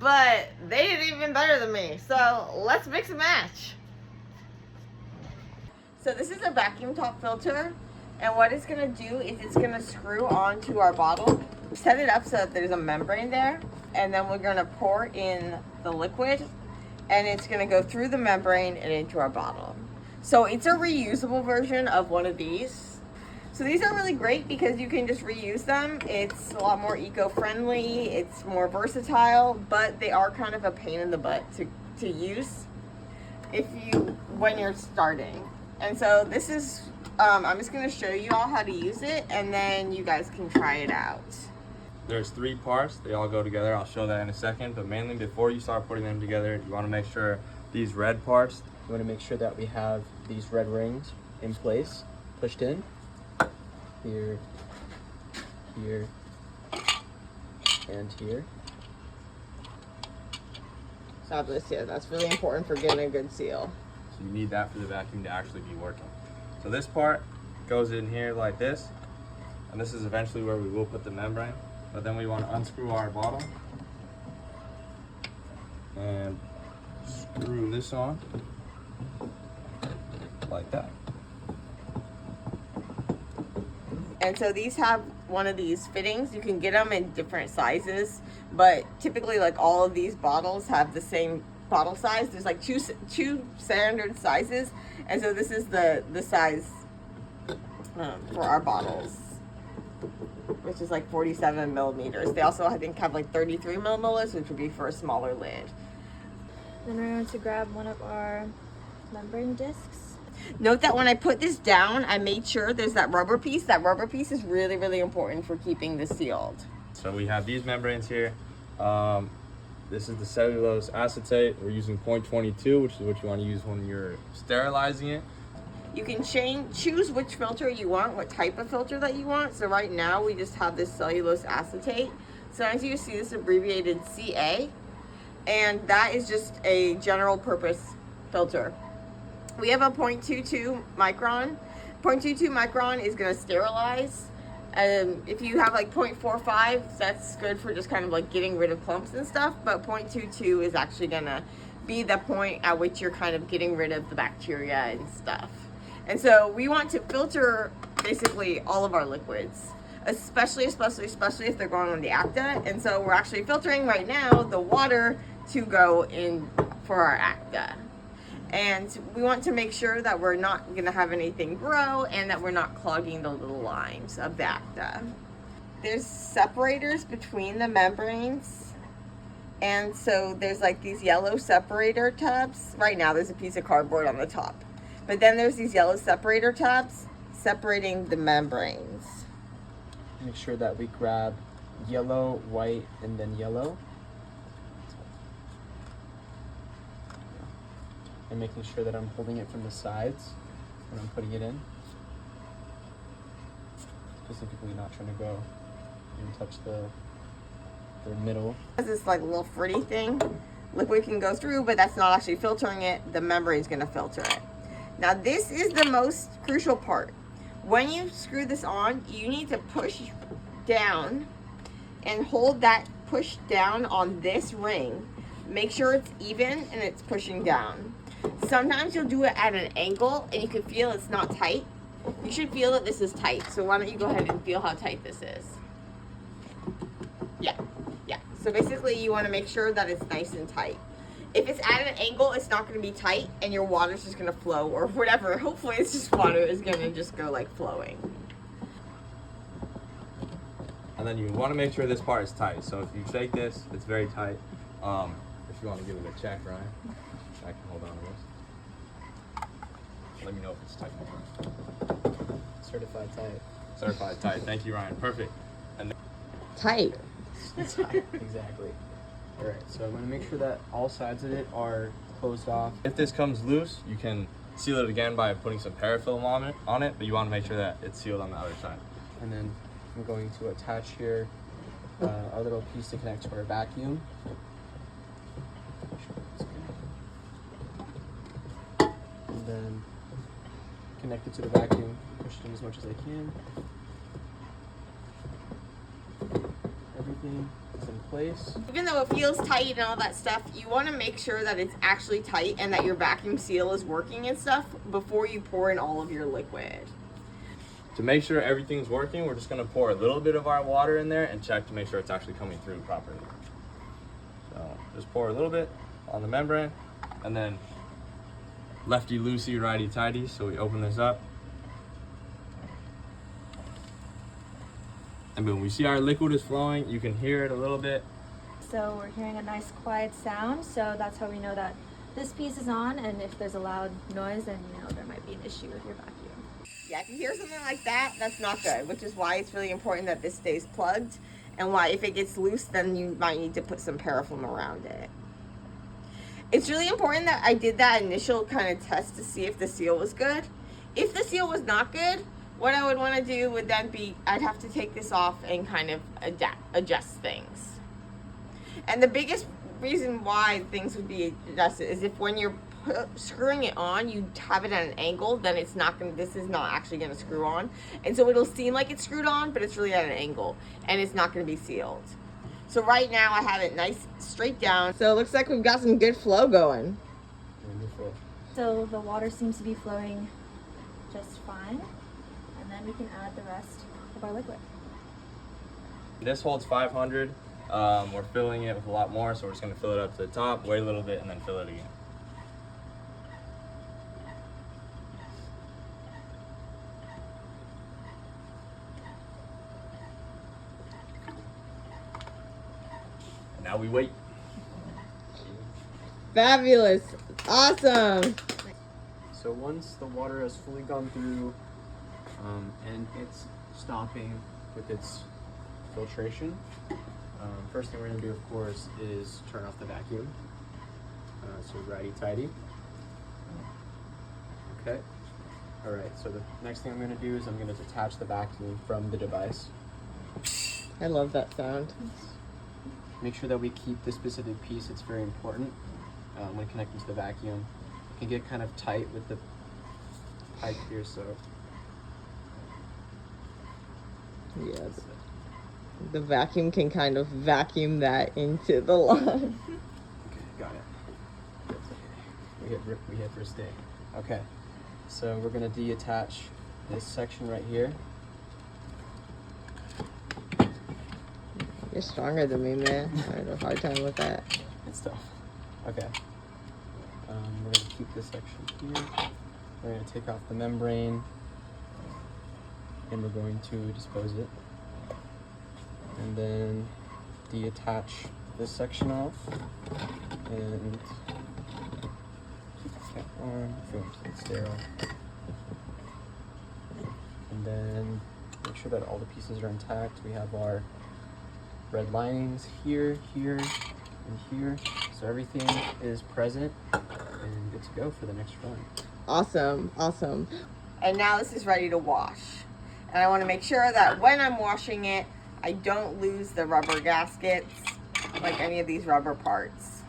but they did even better than me. So let's mix and match. So this is a vacuum top filter, and what it's gonna do is it's gonna screw onto our bottle, set it up so that there's a membrane there, and then we're gonna pour in the liquid, and it's gonna go through the membrane and into our bottle. So it's a reusable version of one of these. So these are really great because you can just reuse them. It's a lot more eco-friendly, it's more versatile, but they are kind of a pain in the butt to use when you're starting. And so this is, I'm just gonna show you all how to use it, and then you guys can try it out. There's 3 parts, they all go together. I'll show that in a second, but mainly before you start putting them together, you wanna make sure these red parts, you wanna make sure that we have these red rings in place, pushed in. Here, here, and here. Fabulous, yeah, that's really important for getting a good seal. so you need that for the vacuum to actually be working. So this part goes in here like this, and this is eventually where we will put the membrane, but then we want to unscrew our bottle and screw this on like that. And so these have one of these fittings. You can get them in different sizes, but typically like all of these bottles have the same bottle size. There's like two standard sizes, and so this is the size for our bottles, which is like 47 millimeters. They also, I think, have like 33 milliliters, which would be for a smaller lid. Then we're going to grab one of our membrane discs. Note that when I put this down, I made sure there's that rubber piece. That rubber piece is really, really important for keeping this sealed. So we have these membranes here. This is the cellulose acetate. We're using 0.22, which is what you want to use when you're sterilizing it. You can choose which filter you want, what type of filter that you want. So right now we just have this cellulose acetate. So as you see, this abbreviated CA, and that is just a general purpose filter. We have a 0.22 micron. 0.22 micron is going to sterilize. If you have like 0.45, that's good for just kind of like getting rid of clumps and stuff, but 0.22 is actually going to be the point at which you're kind of getting rid of the bacteria and stuff. And so we want to filter basically all of our liquids, especially if they're going on the Acta. And so we're actually filtering right now the water to go in for our Acta. And we want to make sure that we're not going to have anything grow and that we're not clogging the little lines of the Acta. There's separators between the membranes. And so there's like these yellow separator tabs. Right now there's a piece of cardboard on the top. But then there's these yellow separator tabs separating the membranes. Make sure that we grab yellow, white, and then yellow. And making sure that I'm holding it from the sides when I'm putting it in. Specifically not trying to go and touch the middle. Has this like little fritty thing. Liquid can go through, but that's not actually filtering it. The membrane's gonna filter it. Now this is the most crucial part. When you screw this on, you need to push down and hold that push down on this ring. Make sure it's even and it's pushing down. Sometimes you'll do it at an angle and you can feel it's not tight. You should feel that this is tight. So why don't you go ahead and feel how tight this is. Yeah. So basically you want to make sure that it's nice and tight. If it's at an angle, it's not going to be tight and your water's just going to flow or whatever. Hopefully it's just water is going to just go like flowing. And then you want to make sure this part is tight. So if you shake this, it's very tight. If you want to give it a check, Ryan, I can hold on to this. Let me know if it's tight. Certified tight. Certified tight. Thank you, Ryan. Perfect. And then Tight. Exactly. All right, so I'm gonna make sure that all sides of it are closed off. if this comes loose, you can seal it again by putting some parafilm on it, but you want to make sure that it's sealed on the other side. And then I'm going to attach here our little piece to connect to our vacuum. And then connect it to the vacuum, push it in as much as I can. Everything. it's in place. Even though it feels tight and all that stuff, you want to make sure that it's actually tight and that your vacuum seal is working and stuff before you pour in all of your liquid. To make sure everything's working, we're just gonna pour a little bit of our water in there and check to make sure it's actually coming through properly. So just pour a little bit on the membrane, and then lefty loosey, righty tighty. So we open this up, and boom, we see our liquid is flowing. You can hear it a little bit. So we're hearing a nice quiet sound, so that's how we know that this piece is on, and if there's a loud noise, then you know there might be an issue with your vacuum. Yeah, if you hear something like that, that's not good, which is why it's really important that this stays plugged, and why if it gets loose, then you might need to put some paraffin around it. It's really important that I did that initial kind of test to see if the seal was good. If the seal was not good, what I would want to do would then be, I'd have to take this off and kind of adjust things. And the biggest reason why things would be adjusted is if when you're screwing it on, you have it at an angle, then it's not gonna, this is not actually gonna screw on. And so it'll seem like it's screwed on, but it's really at an angle, and it's not gonna be sealed. So right now I have it nice straight down. So it looks like we've got some good flow going. Wonderful. So the water seems to be flowing just fine, and then we can add the rest of our liquid. This holds 500. We're filling it with a lot more, so we're just gonna fill it up to the top, wait a little bit, and then fill it again. And now we wait. Fabulous. Awesome. So once the water has fully gone through and it's stopping with its filtration, first thing we're going to do, of course, is turn off the vacuum. So righty-tighty. Okay. All right, so the next thing I'm going to do is I'm going to detach the vacuum from the device. I love that sound. Make sure that we keep this specific piece. It's very important when connecting to the vacuum. It can get kind of tight with the pipe here, so Yeah, the vacuum can kind of vacuum that into the line. okay, got it. That's okay. We hit for stay. Okay, so we're gonna deattach this section right here. You're stronger than me, man. I had a hard time with that. It's tough. Okay. We're gonna keep this section here. We're gonna take off the membrane, and we're going to dispose it, and then deattach this section off, and keep the cap on, boom, so it's sterile. And then make sure that all the pieces are intact. We have our red linings here, here, and here, so everything is present and good to go for the next run. Awesome, awesome. And now this is ready to wash. And I want to make sure that when I'm washing it, I don't lose the rubber gaskets, like any of these rubber parts.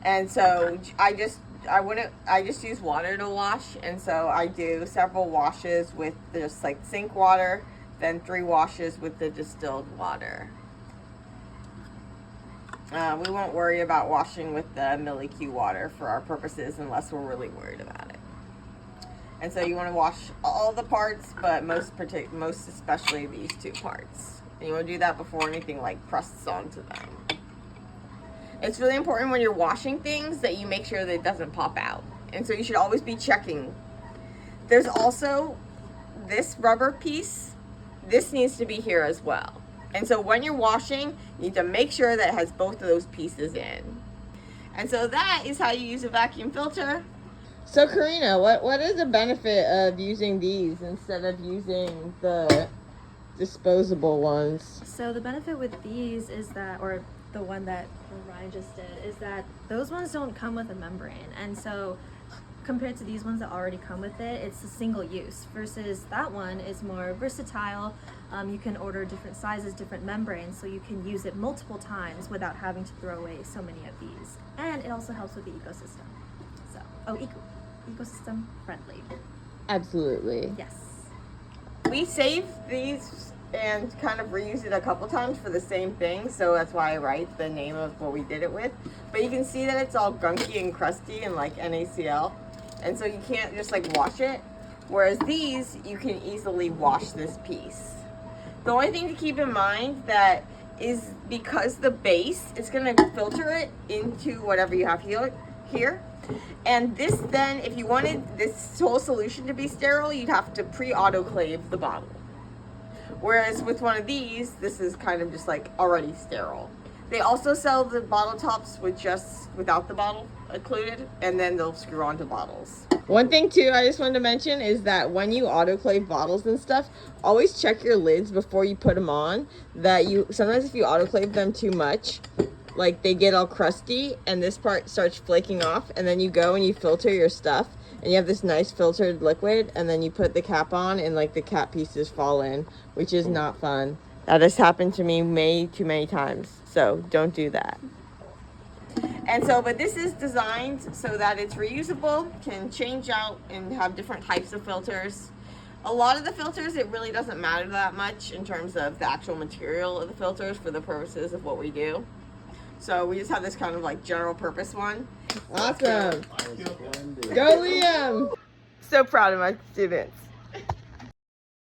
And so I just use water to wash, and so I do several washes with just like sink water, then 3 washes with the distilled water. We won't worry about washing with the milli-Q water for our purposes unless we're really worried about it. And so you want to wash all the parts, but most especially these 2 parts. And you want to do that before anything like crusts onto them. It's really important when you're washing things that you make sure that it doesn't pop out. And so you should always be checking. There's also this rubber piece. This needs to be here as well. And so when you're washing, you need to make sure that it has both of those pieces in. And so that is how you use a vacuum filter. So Korina, what is the benefit of using these instead of using the disposable ones? So the benefit with these is that, or the one that Ryan just did, is that those ones don't come with a membrane. And so compared to these ones that already come with it, it's a single use, versus that one is more versatile. You can order different sizes, different membranes, so you can use it multiple times without having to throw away so many of these. And it also helps with the ecosystem. So, ecosystem friendly. Absolutely. Yes. We save these and kind of reuse it a couple times for the same thing, so that's why I write the name of what we did it with. But you can see that it's all gunky and crusty and like NaCl, and so you can't just like wash it. Whereas these, you can easily wash this piece. The only thing to keep in mind that is because the base, it's gonna filter it into whatever you have here. And this then, if you wanted this whole solution to be sterile, you'd have to pre-autoclave the bottle. Whereas with one of these, this is kind of just like already sterile. They also sell the bottle tops without the bottle included, and then they'll screw onto bottles. One thing too I just wanted to mention is that when you autoclave bottles and stuff, always check your lids before you put them on. Sometimes if you autoclave them too much, like they get all crusty and this part starts flaking off, and then you go and you filter your stuff and you have this nice filtered liquid, and then you put the cap on and like the cap pieces fall in, which is not fun. That has happened to me way too many times, so don't do that. And so, but this is designed so that it's reusable, can change out and have different types of filters. A lot of the filters, it really doesn't matter that much in terms of the actual material of the filters for the purposes of what we do. So we just have this kind of like general purpose one. Awesome. Go Liam. So proud of my students.